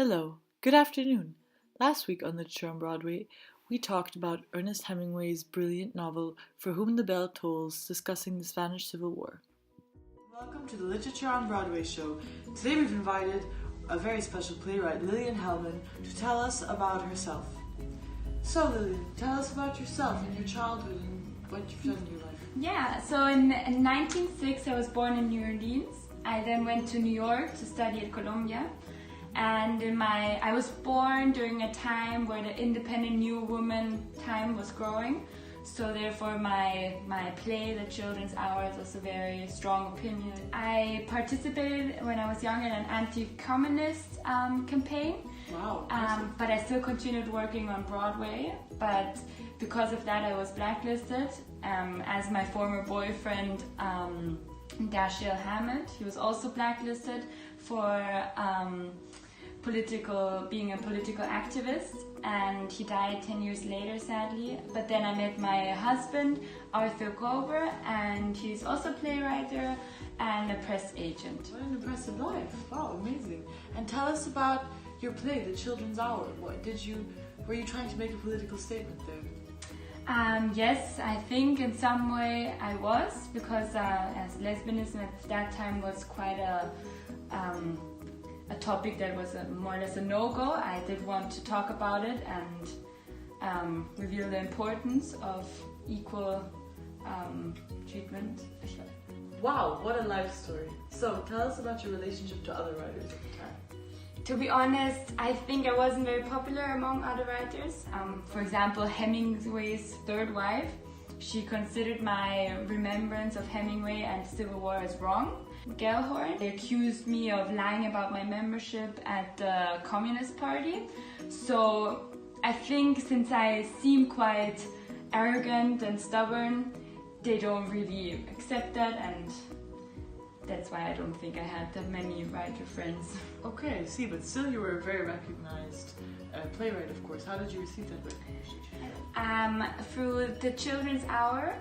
Hello, good afternoon. Last week on Literature on Broadway, we talked about Ernest Hemingway's brilliant novel For Whom the Bell Tolls, discussing the Spanish Civil War. Welcome to the Literature on Broadway show. Today we've invited a very special playwright, Lillian Hellman, to tell us about herself. So Lillian, tell us about yourself and your childhood and what you've done in your life. Yeah, so in 1906 I was born in New Orleans. I then went to New York to study at Columbia. And I was born during a time where the independent new woman time was growing. So therefore my play, The Children's Hours, was a very strong opinion. I participated when I was young in an anti-communist campaign. Wow. But I still continued working on Broadway. But because of that I was blacklisted, as my former boyfriend Dashiell Hammett. He was also blacklisted for being a political activist, and he died 10 years later, sadly. But then I met my husband, Arthur Gober, and he's also a playwright and a press agent. What an impressive life. Wow, amazing. And tell us about your play, The Children's Hour. Were you trying to make a political statement there? Yes, I think in some way I was, because as lesbianism at that time was quite a topic that was more or less a no-go. I did want to talk about it and reveal the importance of equal treatment. Wow, what a life story. So, tell us about your relationship to other writers at the time. To be honest, I think I wasn't very popular among other writers. For example, Hemingway's third wife, she considered my remembrance of Hemingway and the Civil War as wrong. Gellhorn, they accused me of lying about my membership at the Communist Party. So I think since I seem quite arrogant and stubborn, they don't really accept that, and that's why I don't think I had that many writer friends. Okay, I see, but still you were a very recognized playwright, of course. How did you receive that recognition? Through The Children's Hour,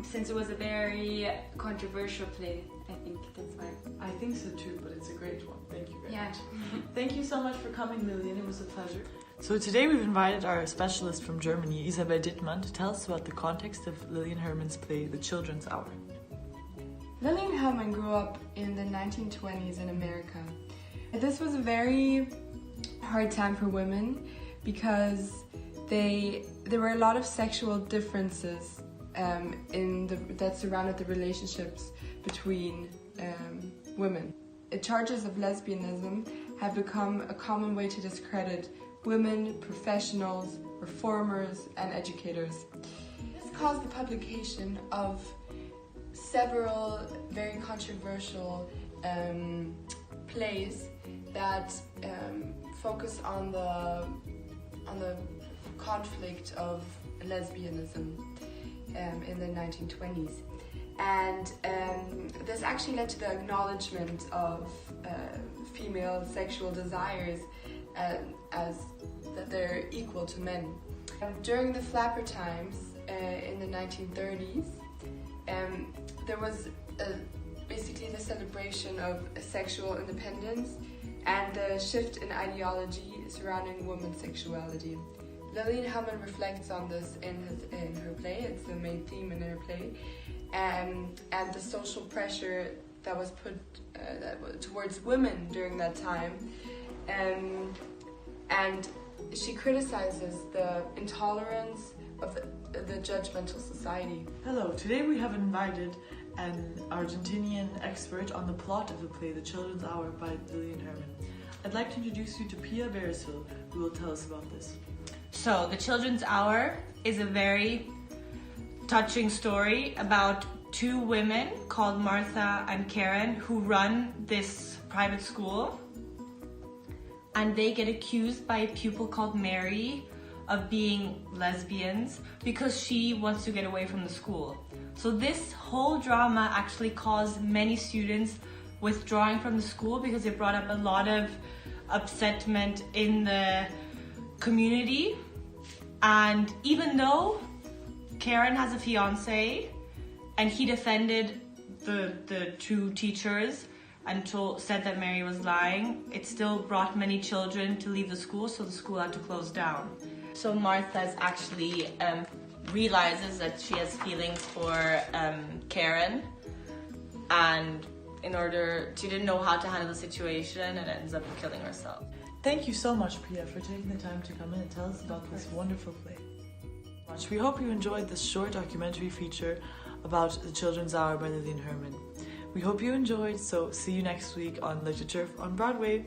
since it was a very controversial play. I think that's why. I think so too, but it's a great one. Thank you very much. Yeah. Thank you so much for coming, Lillian. It was a pleasure. So today we've invited our specialist from Germany, Isabel Dittmann, to tell us about the context of Lillian Herman's play, The Children's Hour. Lillian Hellman grew up in the 1920s in America. This was a very hard time for women because there were a lot of sexual differences that surrounded the relationships between women. Charges of lesbianism have become a common way to discredit women, professionals, reformers, and educators. This caused the publication of several very controversial plays that focus on the conflict of lesbianism in the 1920s, and this actually led to the acknowledgement of female sexual desires as that they're equal to men. During the flapper times in the 1930s, there was basically the celebration of sexual independence and the shift in ideology surrounding women's sexuality. Lillian Hellman reflects on this in her play. It's the main theme in her play, and the social pressure that was put towards women during that time, and she criticizes the intolerance of the judgmental society. Hello, today we have invited an Argentinian expert on the plot of the play The Children's Hour by Lillian Herman. I'd like to introduce you to Pia Beresford, who will tell us about this. So, The Children's Hour is a very touching story about two women called Martha and Karen who run this private school, and they get accused by a pupil called Mary of being lesbians because she wants to get away from the school. So this whole drama actually caused many students withdrawing from the school because it brought up a lot of upsetment in the community. And even though Karen has a fiance and he defended the two teachers, and said that Mary was lying, it still brought many children to leave the school, so the school had to close down. So Martha is actually realizes that she has feelings for Karen, and she didn't know how to handle the situation and ends up killing herself. Thank you so much, Priya, for taking the time to come in and tell us about this wonderful play. We hope you enjoyed this short documentary feature about the Children's Hour by Lillian Herman. We hope you enjoyed, so see you next week on Literature on Broadway.